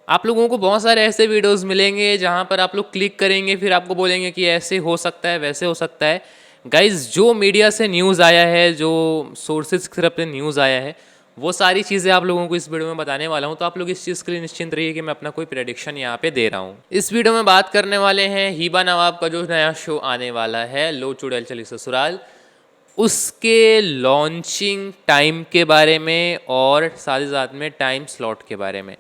आप लोगों को बहुत सारे ऐसे वीडियोस मिलेंगे जहाँ पर आप लोग क्लिक करेंगे, फिर आपको बोलेंगे कि ऐसे हो सकता है, वैसे हो सकता है। गाइज, जो मीडिया से न्यूज़ आया है, जो सोर्सेज की तरफ से न्यूज़ आया है, वो सारी चीज़ें आप लोगों को इस वीडियो में बताने वाला हूँ। तो आप लोग इस चीज़ के लिए निश्चिंत रहिए कि मैं अपना कोई प्रेडिक्शन यहाँ पे दे रहा हूँ। इस वीडियो में बात करने वाले हैं हिबा नवाब का जो नया शो आने वाला है, लो चुड़ैल चली ससुराल, उसके लॉन्चिंग टाइम के बारे में और साथ ही साथ में टाइम स्लॉट के बारे में।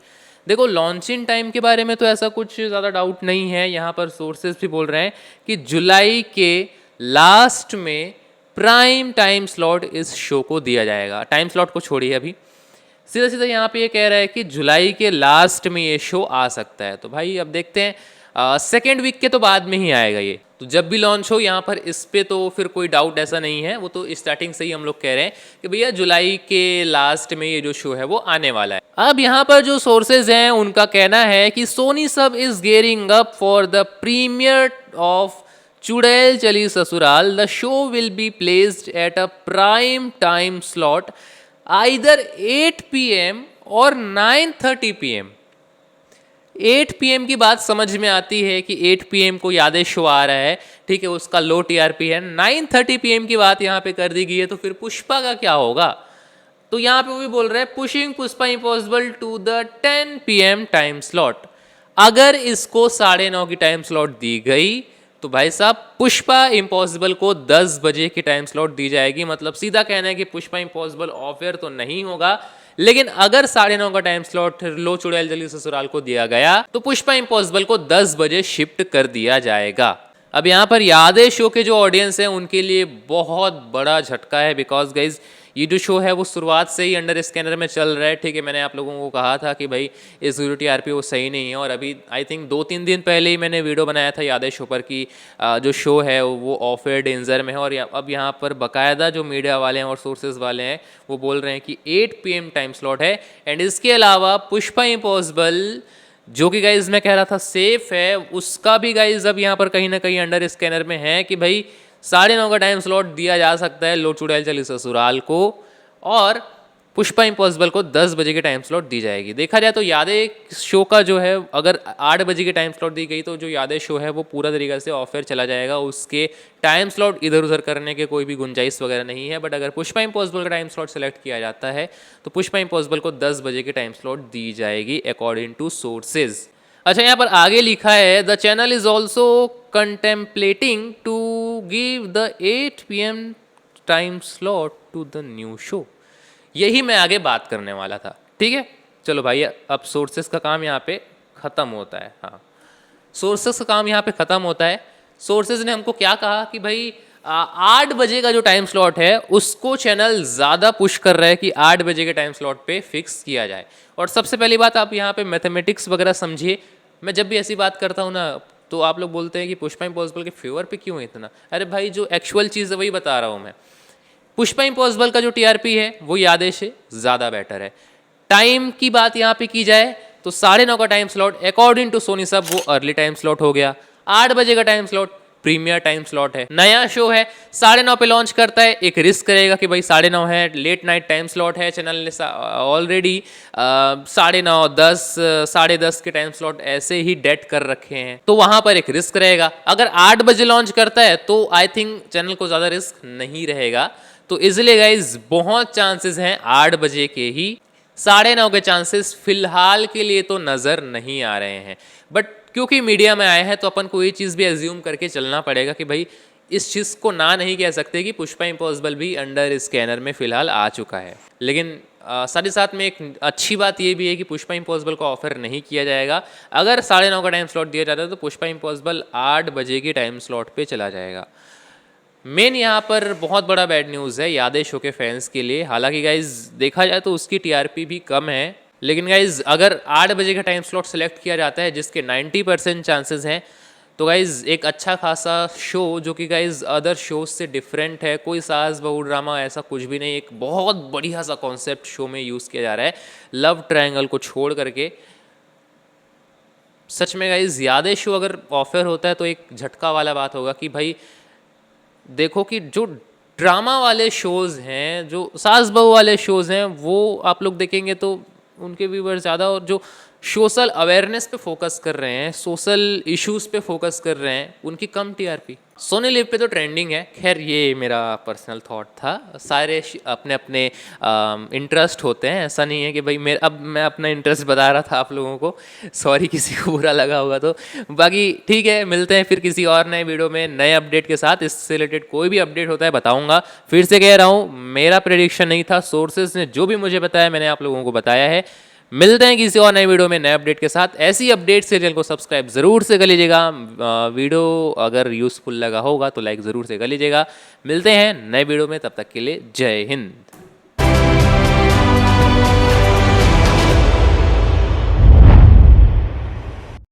देखो, लॉन्चिंग टाइम के बारे में तो ऐसा कुछ ज़्यादा डाउट नहीं है। यहाँ पर सोर्सेज भी बोल रहे हैं कि जुलाई के लास्ट में प्राइम टाइम स्लॉट इस शो को दिया जाएगा। टाइम स्लॉट को छोड़िए, अभी सीधा सीधा यहाँ पे ये कह रहा है कि जुलाई के लास्ट में ये शो आ सकता है। तो भाई अब देखते हैं, सेकेंड वीक के तो बाद में ही आएगा ये। तो जब भी लॉन्च हो यहाँ पर इस पे तो फिर कोई डाउट ऐसा नहीं है। वो तो स्टार्टिंग से ही हम लोग कह रहे हैं कि भैया जुलाई के लास्ट में ये जो शो है वो आने वाला है। अब यहाँ पर जो सोर्सेज हैं उनका कहना है कि Sony SAB is gearing up for the premiere of Chudail Chali Sasural. The show will be placed at a prime time slot either 8 PM और 9:30 PM। 8 PM की बात समझ में आती है कि 8 PM को यादें शो आ रहा है, ठीक है, उसका लो TRP है। 9:30 PM की बात यहाँ पे कर दी गई है, तो फिर पुष्पा का क्या होगा? तो यहाँ पे वो भी बोल रहे हैं pushing Pushpa impossible to the 10 PM time slot. अगर इसको 9:30 की टाइम स्लॉट दी गई तो भाई साहब पुष्पा इम्पॉसिबल को 10 बजे की टाइम स्लॉट दी जाएगी। मतलब सीधा कहना है कि पुष्पा इम्पॉसिबल ऑफ एयर तो नहीं होगा, लेकिन अगर 9:30 का टाइम स्लॉट लो चुड़ैल चली ससुराल को दिया गया तो पुष्पा इम्पॉसिबल को 10 बजे शिफ्ट कर दिया जाएगा। अब यहाँ पर यादें शो के जो ऑडियंस है उनके लिए बहुत बड़ा झटका है, बिकॉज गाइज ये जो शो है वो शुरुआत से ही अंडर स्कैनर में चल रहा है, ठीक है। मैंने आप लोगों को कहा था कि भाई इस TRP वो सही नहीं है, और अभी आई थिंक 2-3 दिन पहले ही मैंने वीडियो बनाया था यादें शो पर कि जो शो है वो ऑफ एयर डेंजर में है। और अब यहाँ पर बाकायदा जो मीडिया वाले हैं और सोर्सेज वाले हैं वो बोल रहे हैं कि 8 PM टाइम स्लॉट है। एंड इसके अलावा पुष्पा इम्पॉसिबल, जो कि गाइज मैं कह रहा था सेफ है, उसका भी गाइज अब यहाँ पर कहीं ना कहीं अंडर स्कैनर में है कि भाई 9:30 का टाइम स्लॉट दिया जा सकता है लो चुड़ैल चली ससुराल को, और पुष्पा इम्पॉसिबल को 10 बजे की टाइम स्लॉट दी जाएगी। देखा जाए तो यादें शो का जो है अगर 8 बजे की टाइम स्लॉट दी गई तो जो यादें शो है वो पूरा तरीके से ऑफ एयर चला जाएगा, उसके टाइम स्लॉट इधर उधर करने के कोई भी गुंजाइश वगैरह नहीं है। बट अगर पुष्पा इम्पॉसिबल का टाइम स्लॉट सेलेक्ट किया जाता है तो पुष्पा इम्पॉसिबल को 10 बजे की टाइम स्लॉट दी जाएगी अकॉर्डिंग टू सोर्सेज। अच्छा, यहाँ पर आगे लिखा है the channel is also contemplating to give the 8 PM time slot to the new show. यही मैं आगे बात करने वाला था, ठीक है। चलो भाई, अब सोर्सेस का काम यहाँ पे ख़त्म होता है। हाँ, सोर्सेस का काम यहाँ पे ख़त्म होता है। सोर्सेज ने हमको क्या कहा कि भाई 8 बजे का जो टाइम स्लॉट है उसको चैनल ज़्यादा पुश कर रहा है कि 8 बजे के टाइम स्लॉट पे फिक्स किया जाए। और सबसे पहली बात, आप यहाँ पे मैथमेटिक्स वगैरह समझिए। मैं जब भी ऐसी बात करता हूँ ना तो आप लोग बोलते हैं कि पुष्पा इम्पॉसिबल के फेवर पे क्यों है इतना। अरे भाई, जो एक्चुअल चीज़ है वही बता रहा हूँ मैं। पुष्पा इम्पॉसिबल का जो TRP है वो यादें से ज़्यादा बेटर है। टाइम की बात यहाँ पे की जाए तो 9:30 का time slot according to Sony SAB वो अर्ली टाइम स्लॉट हो गया। 8 बजे का time slot premiere time slot है। नया शो है, 9:30 पे लॉन्च करता है, एक रिस्क रहेगा कि भाई 9:30 है, लेट नाइट टाइम स्लॉट है। चैनल ने ऑलरेडी 9:30, 10, 10:30 के टाइम स्लॉट ऐसे ही डेट कर रखे हैं, तो वहां पर एक रिस्क रहेगा। अगर 8 बजे लॉन्च करता है तो आई थिंक चैनल को ज़्यादा रिस्क नहीं रहेगा। तो इसलिए गाइज बहुत चांसेस हैं 8 बजे के ही। 9:30 के चांसेस फिलहाल के लिए तो नज़र नहीं आ रहे हैं। बट क्योंकि मीडिया में आए हैं तो अपन को ये चीज़ भी एज्यूम करके चलना पड़ेगा कि भाई इस चीज़ को ना नहीं कह सकते कि पुष्पा इम्पॉसिबल भी अंडर स्कैनर में फिलहाल आ चुका है। लेकिन साथ ही साथ में एक अच्छी बात ये भी है कि पुष्पा इम्पॉसिबल को ऑफर नहीं किया जाएगा। अगर 9:30 का टाइम स्लॉट दिया जाता है तो पुष्पा इम्पॉसिबल 8 बजे की टाइम स्लॉट पे चला जाएगा। मेन यहाँ पर बहुत बड़ा बैड न्यूज़ है यादें शो के फैंस के लिए। हालांकि गाइज देखा जाए तो उसकी TRP भी कम है, लेकिन गाइज अगर 8 बजे का टाइम स्लॉट सेलेक्ट किया जाता है जिसके 90% चांसेस हैं, तो गाइज एक अच्छा खासा शो जो कि गाइज अदर शोज से डिफरेंट है, कोई सास बहू ड्रामा ऐसा कुछ भी नहीं, एक बहुत बढ़िया सा कॉन्सेप्ट शो में यूज़ किया जा रहा है लव ट्रायंगल को छोड़ करके। सच में गाइज यादें शो अगर ऑफर होता है तो एक झटका वाला बात होगा कि भाई देखो कि जो ड्रामा वाले शोज़ हैं, जो सास बहू वाले शोज़ हैं, वो आप लोग देखेंगे तो उनके व्यूवर्स ज़्यादा, और जो सोशल अवेयरनेस पे फोकस कर रहे हैं, सोशल इश्यूज पे फोकस कर रहे हैं, उनकी कम टीआरपी। सोनी लिव पे तो ट्रेंडिंग है। खैर ये मेरा पर्सनल थॉट था। सारे अपने अपने इंटरेस्ट होते हैं, ऐसा नहीं है कि भाई मेरा, अब मैं अपना इंटरेस्ट बता रहा था आप लोगों को, सॉरी किसी को बुरा लगा होगा तो। बाकी ठीक है, मिलते हैं फिर किसी और नए वीडियो में नए अपडेट के साथ। इससे रिलेटेड कोई भी अपडेट होता है बताऊंगा। फिर से कह रहा हूँ, मेरा प्रेडिक्शन नहीं था, सोर्सेज ने जो भी मुझे बताया मैंने आप लोगों को बताया है। मिलते हैं किसी और नए वीडियो में नए अपडेट के साथ। ऐसी अपडेट से चैनल को सब्सक्राइब जरूर से कर लीजिएगा। वीडियो अगर यूजफुल लगा होगा तो लाइक ज़रूर से कर लीजिएगा। मिलते हैं नए वीडियो में, तब तक के लिए जय हिंद।